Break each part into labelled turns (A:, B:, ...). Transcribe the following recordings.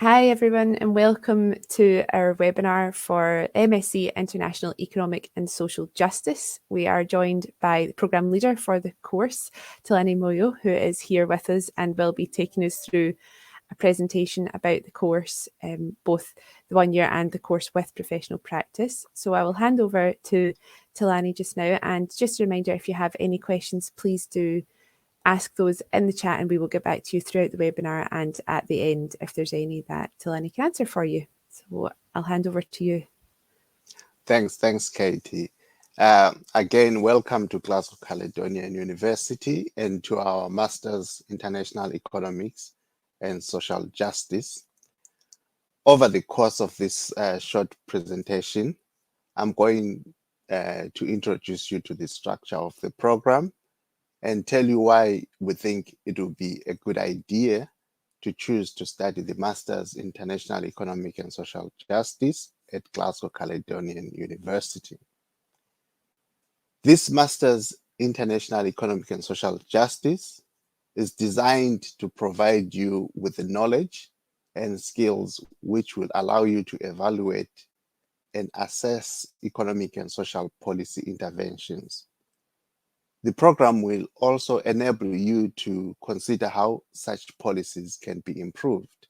A: Hi everyone and welcome to our webinar for MSc International Economic and Social Justice. We are joined by the programme leader for the course, Thulani Moyo, who is here with us and will be taking us through a presentation about the course, both the 1 year and the course with professional practice. So I will hand over to Thulani just now, and just a reminder, if you have any questions, please do ask those in the chat and we will get back to you throughout the webinar and at the end if there's any that Thulani can answer for you. So I'll hand over to you.
B: Thanks, Katie. Again, welcome to Glasgow Caledonian University and to our Masters International Economics and Social Justice. Over the course of this short presentation, I'm going to introduce you to the structure of the program and tell you why we think it would be a good idea to choose to study the Masters International Economic and Social Justice at Glasgow Caledonian University. This Masters International Economic and Social Justice is designed to provide you with the knowledge and skills which will allow you to evaluate and assess economic and social policy interventions. The program will also enable you to consider how such policies can be improved.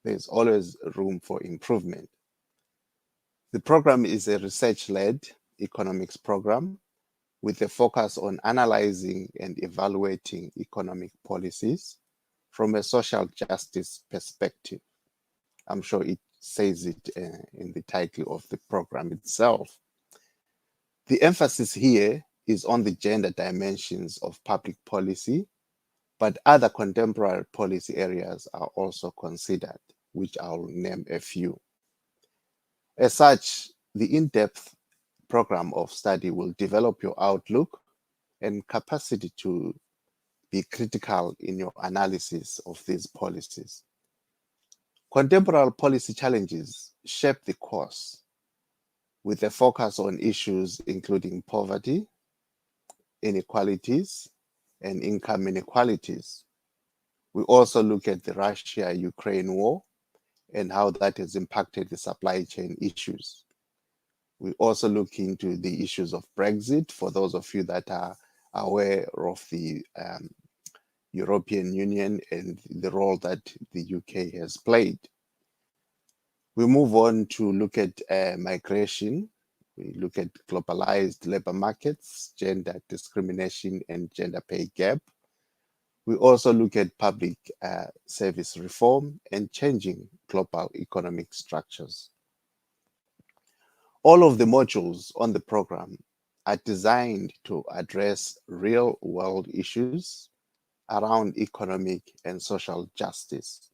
B: There's always room for improvement. The program is a research-led economics program with a focus on analyzing and evaluating economic policies from a social justice perspective. I'm sure it says it in the title of the program itself. The emphasis here is on the gender dimensions of public policy, but other contemporary policy areas are also considered, which I'll name a few. As such, the in-depth program of study will develop your outlook and capacity to be critical in your analysis of these policies. Contemporary policy challenges shape the course with a focus on issues including poverty, inequalities, and income inequalities. We also look at the Russia-Ukraine war and how that has impacted the supply chain issues. We also look into the issues of Brexit, for those of you that are aware of the European Union and the role that the UK has played. We move on to look at migration. We look at globalized labor markets, gender discrimination, and gender pay gap. We also look at public service reform and changing global economic structures. All of the modules on the program are designed to address real-world issues around economic and social justice.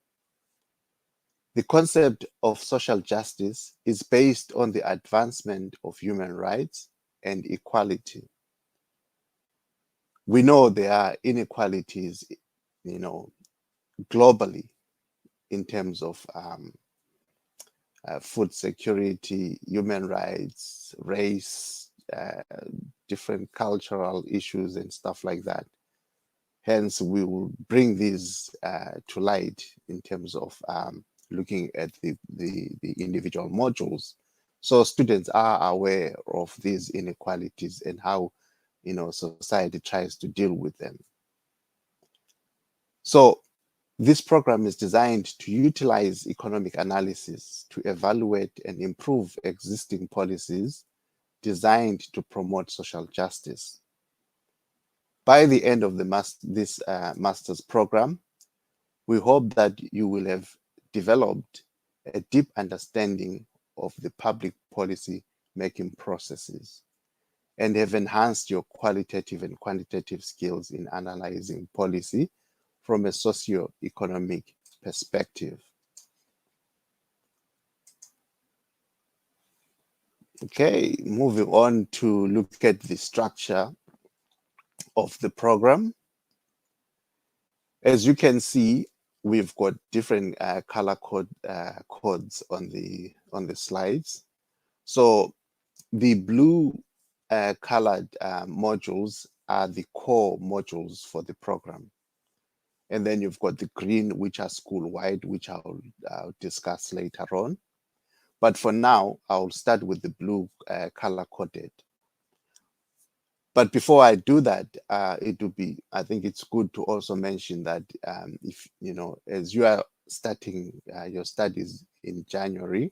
B: The concept of social justice is based on the advancement of human rights and equality. We know there are inequalities, globally in terms of food security, human rights, race, different cultural issues and stuff like that. Hence, we will bring these to light in terms of looking at the individual modules, so students are aware of these inequalities and how society tries to deal with them. So this program is designed to utilize economic analysis to evaluate and improve existing policies designed to promote social justice. By the end of this master's program, we hope that you will have developed a deep understanding of the public policy making processes and have enhanced your qualitative and quantitative skills in analyzing policy from a socio-economic perspective. Okay, moving on to look at the structure of the program. As you can see, we've got different color codes on the slides. So the blue colored modules are the core modules for the program. And then you've got the green, which are school-wide, which I'll discuss later on. But for now, I'll start with the blue color-coded. But before I do that, I think it's good to also mention that if, as you are starting your studies in January,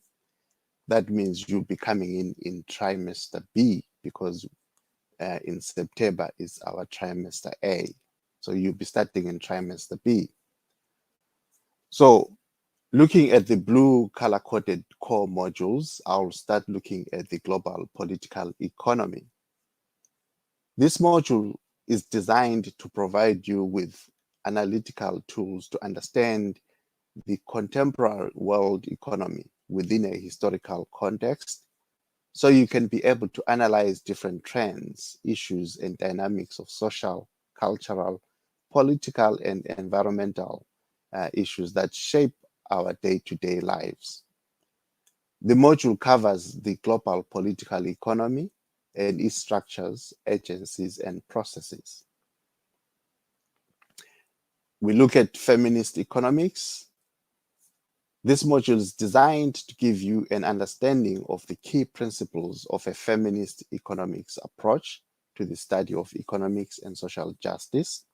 B: that means you'll be coming in trimester B, because in September is our trimester A. So you'll be starting in trimester B. So looking at the blue color-coded core modules, I'll start looking at the global political economy. This module is designed to provide you with analytical tools to understand the contemporary world economy within a historical context, so you can be able to analyze different trends, issues, and dynamics of social, cultural, political, and environmental issues that shape our day-to-day lives. The module covers the global political economy and its structures, agencies, and processes. We look at feminist economics. This module is designed to give you an understanding of the key principles of a feminist economics approach to the study of economics and social justice.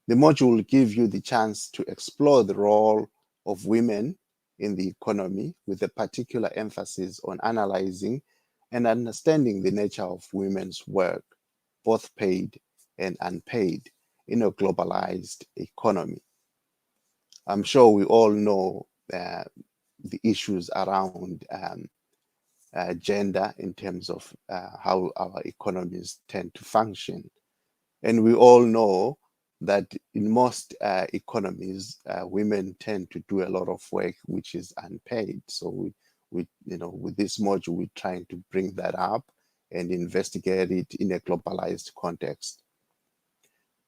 B: The module will give you the chance to explore the role of women in the economy, with a particular emphasis on analyzing and understanding the nature of women's work, both paid and unpaid, in a globalized economy. I'm sure we all know the issues around gender in terms of how our economies tend to function. And we all know that in most economies, women tend to do a lot of work which is unpaid. So with this module, we're trying to bring that up and investigate it in a globalized context.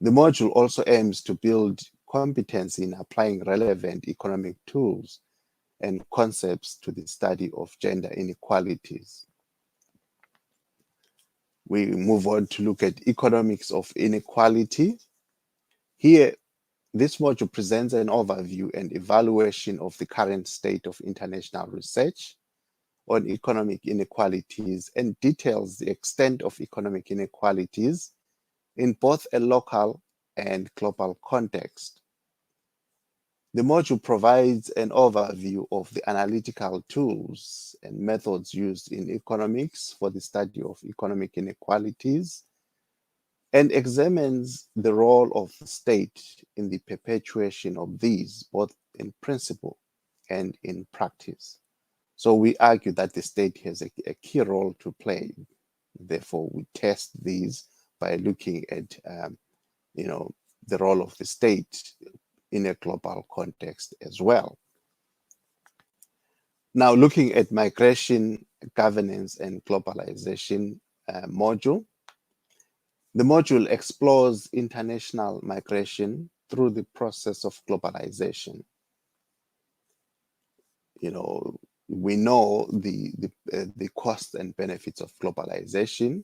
B: The module also aims to build competence in applying relevant economic tools and concepts to the study of gender inequalities. We move on to look at economics of inequality. Here, this module presents an overview and evaluation of the current state of international research on economic inequalities and details the extent of economic inequalities in both a local and global context. The module provides an overview of the analytical tools and methods used in economics for the study of economic inequalities, and examines the role of the state in the perpetuation of these, both in principle and in practice. So we argue that the state has a key role to play. Therefore, we test these by looking at the role of the state in a global context as well. Now, looking at migration, governance, and globalization module. The module explores international migration through the process of globalization. We know the costs and benefits of globalization,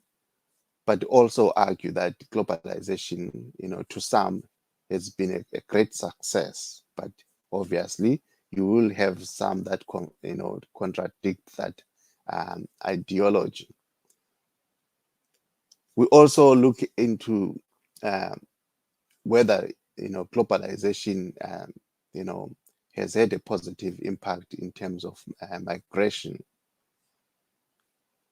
B: but also argue that globalization, to some, has been a great success. But obviously, you will have some that contradict that ideology. We also look into whether globalization has had a positive impact in terms of migration.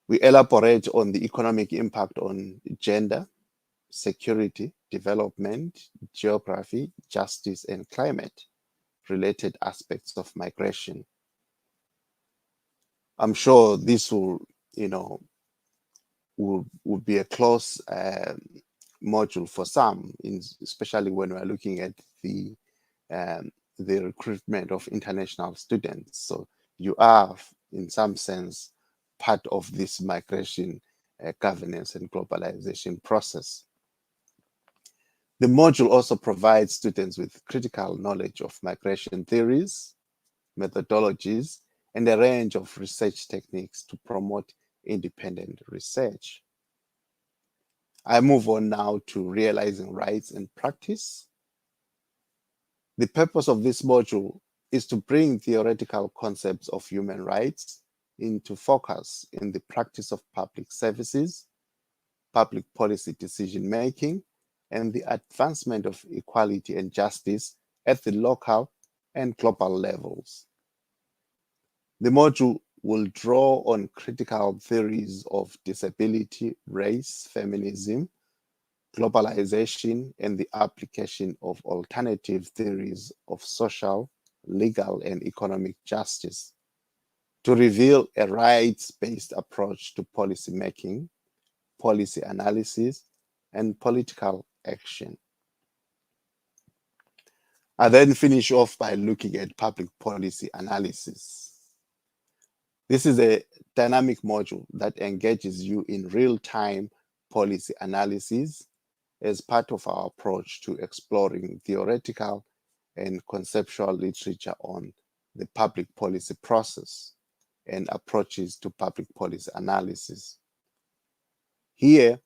B: We elaborate on the economic impact on gender, security, development, geography, justice, and climate related aspects of migration. I'm sure this will be a close module for some, especially when we're looking at the recruitment of international students. So you are, in some sense, part of this migration governance and globalization process. The module also provides students with critical knowledge of migration theories, methodologies, and a range of research techniques to promote independent research. I move on now to realizing rights and practice. The purpose of this module is to bring theoretical concepts of human rights into focus in the practice of public services, public policy decision-making, and the advancement of equality and justice at the local and global levels. The module will draw on critical theories of disability, race, feminism, globalization, and the application of alternative theories of social, legal, and economic justice to reveal a rights-based approach to policy making, policy analysis, and political action. I then finish off by looking at public policy analysis. This is a dynamic module that engages you in real-time policy analysis as part of our approach to exploring theoretical and conceptual literature on the public policy process and approaches to public policy analysis. Here,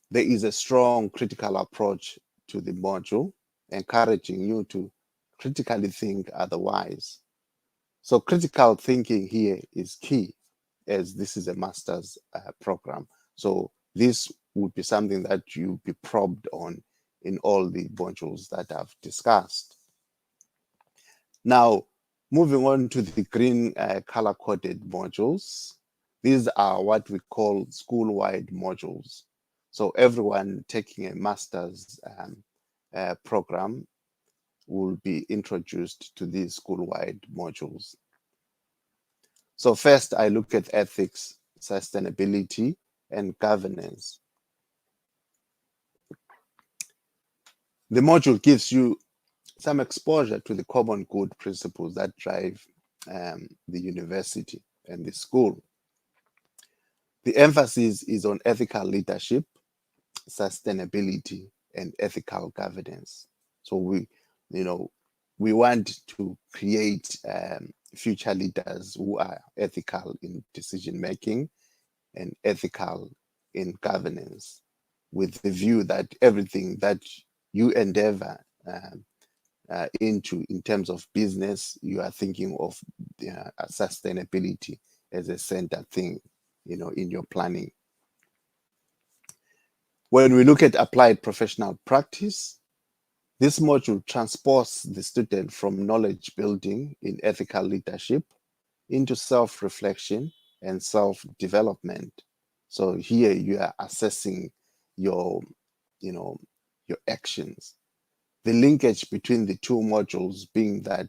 B: there is a strong critical approach to the module, encouraging you to critically think otherwise. So critical thinking here is key, as this is a master's program. So this would be something that you'll be probed on in all the modules that I've discussed. Now, moving on to the green color-coded modules. These are what we call school-wide modules. So everyone taking a master's program will be introduced to these school-wide modules. So first, I look at ethics, sustainability, and governance. The module gives you some exposure to the common good principles that drive the university and the school. The emphasis is on ethical leadership, sustainability, and ethical governance. So we want to create future leaders who are ethical in decision making and ethical in governance, with the view that everything that you endeavor into in terms of business, you are thinking of sustainability as a center thing, in your planning. When we look at applied professional practice, this module transports the student from knowledge building in ethical leadership into self-reflection and self-development. So here you are assessing your actions. The linkage between the two modules being that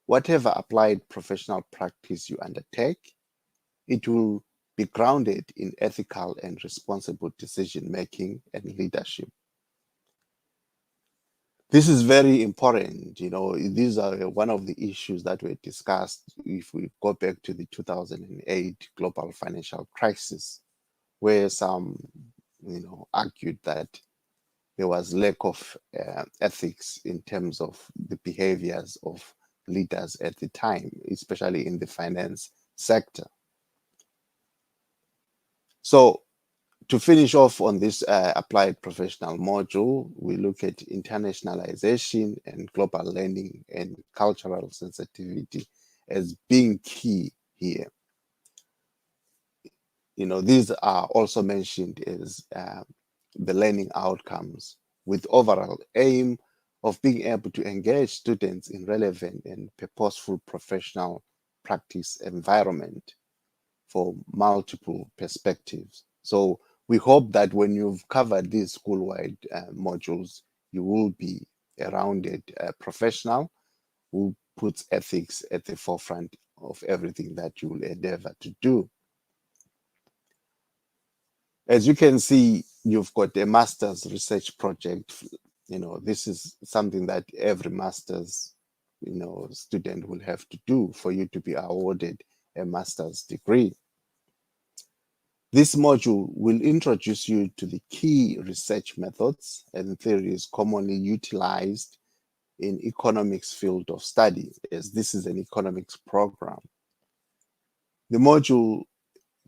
B: whatever applied professional practice you undertake, it will be grounded in ethical and responsible decision-making and leadership. This is very important. These are one of the issues that were discussed if we go back to the 2008 global financial crisis, where some, argued that there was lack of ethics in terms of the behaviors of leaders at the time, especially in the finance sector. So to finish off on this applied professional module, we look at internationalization and global learning and cultural sensitivity as being key here. These are also mentioned as the learning outcomes, with overall aim of being able to engage students in relevant and purposeful professional practice environment for multiple perspectives. So we hope that when you've covered these school-wide modules, you will be a rounded professional who puts ethics at the forefront of everything that you will endeavor to do. As you can see, you've got a master's research project. This is something that every master's, student will have to do for you to be awarded a master's degree. This module will introduce you to the key research methods and theories commonly utilized in economics field of study, as this is an economics program. The module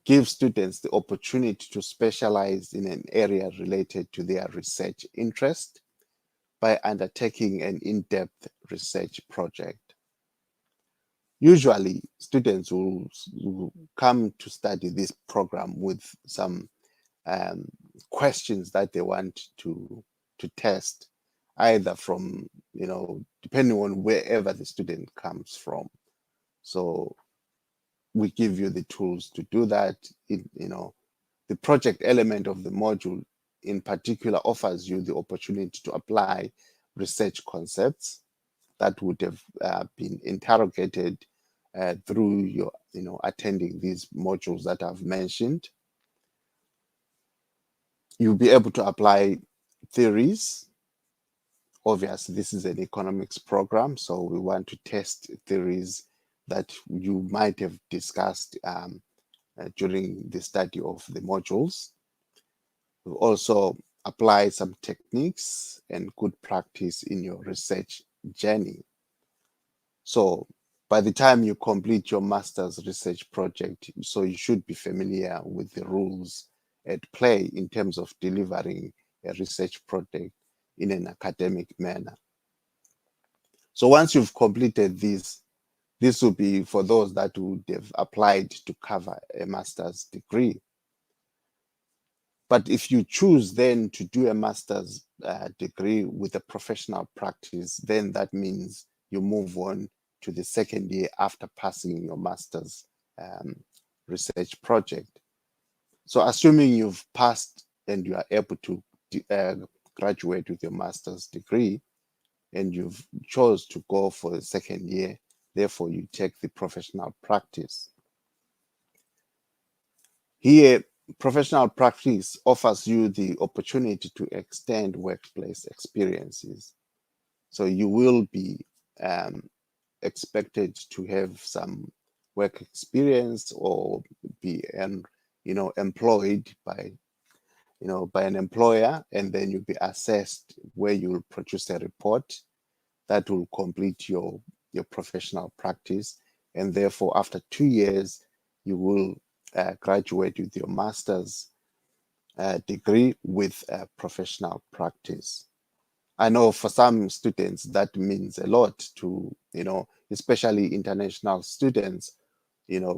B: gives students the opportunity to specialize in an area related to their research interest, by undertaking an in-depth research project. Usually, students will come to study this program with some questions that they want to test, either from, depending on wherever the student comes from. So we give you the tools to do that. The project element of the module in particular offers you the opportunity to apply research concepts that would have been interrogated through your, attending these modules that I've mentioned. You'll be able to apply theories. Obviously, this is an economics program, so we want to test theories that you might have discussed during the study of the modules. We'll also apply some techniques and good practice in your research journey. So by the time you complete your master's research project, so you should be familiar with the rules at play in terms of delivering a research project in an academic manner. So once you've completed this will be for those that would have applied to cover a master's degree. But if you choose then to do a master's degree with a professional practice, then that means you move on to the second year after passing your master's research project. So assuming you've passed and you are able to graduate with your master's degree, and you've chose to go for the second year, therefore you take the professional practice. Here, professional practice offers you the opportunity to extend workplace experiences. So you will be expected to have some work experience or be employed by an employer, and then you'll be assessed where you'll produce a report that will complete your professional practice. And therefore, after 2 years, you will graduate with your master's degree with professional practice. I know for some students that means a lot to, especially international students,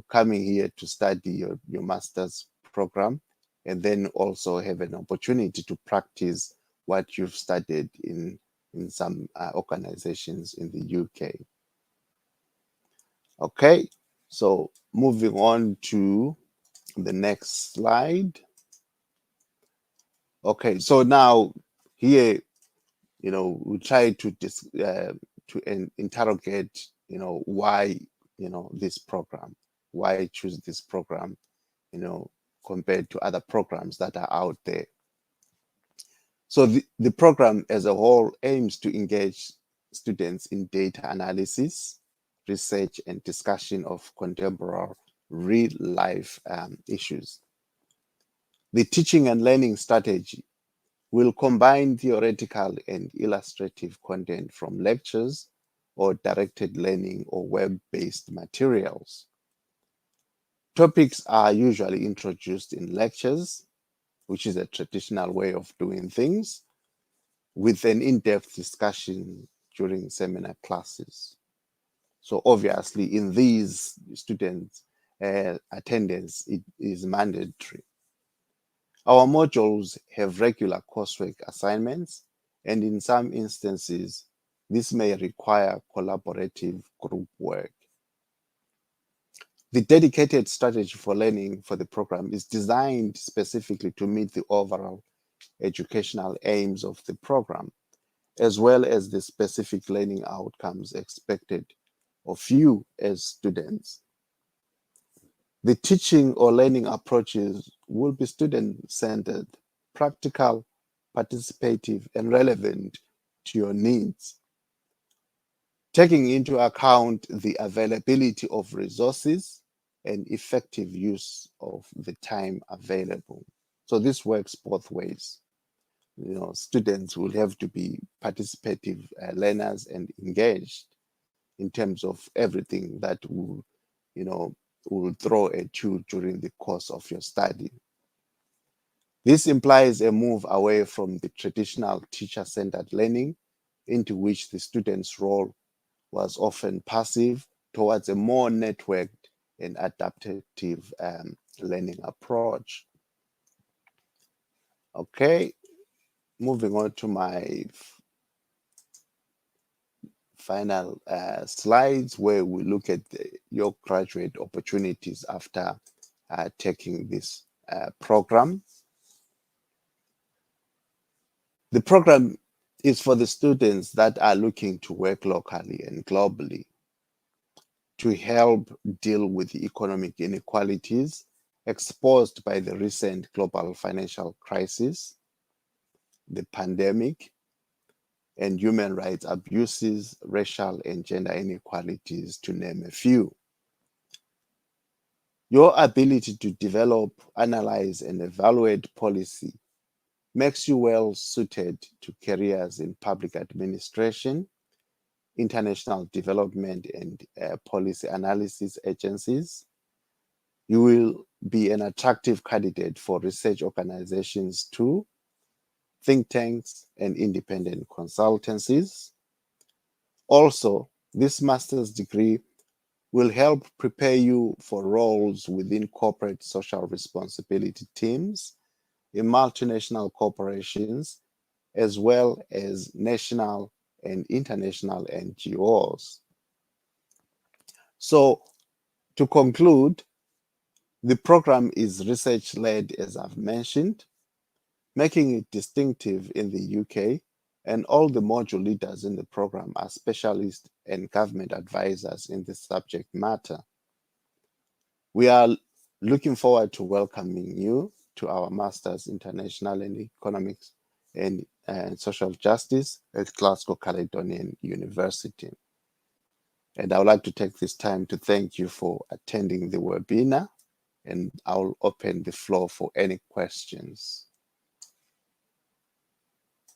B: coming here to study your master's program, and then also have an opportunity to practice what you've studied in some organizations in the UK. Okay, so moving on to the next slide. Okay, so now here, we try to interrogate, why, this program, why choose this program, compared to other programs that are out there. So the program as a whole aims to engage students in data analysis, research, and discussion of contemporary real-life issues. The teaching and learning strategy will combine theoretical and illustrative content from lectures or directed learning or web-based materials. Topics are usually introduced in lectures, which is a traditional way of doing things, with an in-depth discussion during seminar classes. So obviously in these students, attendance is mandatory. Our modules have regular coursework assignments, and in some instances, this may require collaborative group work. The dedicated strategy for learning for the program is designed specifically to meet the overall educational aims of the program, as well as the specific learning outcomes expected of you as students. The teaching or learning approaches will be student-centered, practical, participative, and relevant to your needs, taking into account the availability of resources and effective use of the time available. So this works both ways. Students will have to be participative learners and engaged in terms of everything that will throw at you during the course of your study. This implies a move away from the traditional teacher-centered learning into which the student's role was often passive towards a more networked and adaptive learning approach. Okay, moving on to my final slides, where we look at your graduate opportunities after taking this program. The program is for the students that are looking to work locally and globally to help deal with the economic inequalities exposed by the recent global financial crisis, the pandemic, and human rights abuses, racial and gender inequalities, to name a few. Your ability to develop, analyze, and evaluate policy makes you well suited to careers in public administration, international development, and policy analysis agencies. You will be an attractive candidate for research organizations too, think tanks, and independent consultancies. Also, this master's degree will help prepare you for roles within corporate social responsibility teams in multinational corporations, as well as national and international NGOs. So, to conclude, the program is research-led, as I've mentioned, making it distinctive in the UK, and all the module leaders in the program are specialists and government advisors in the subject matter. We are looking forward to welcoming you to our Masters International in Economics and Social Justice at Glasgow Caledonian University. And I would like to take this time to thank you for attending the webinar, and I'll open the floor for any questions.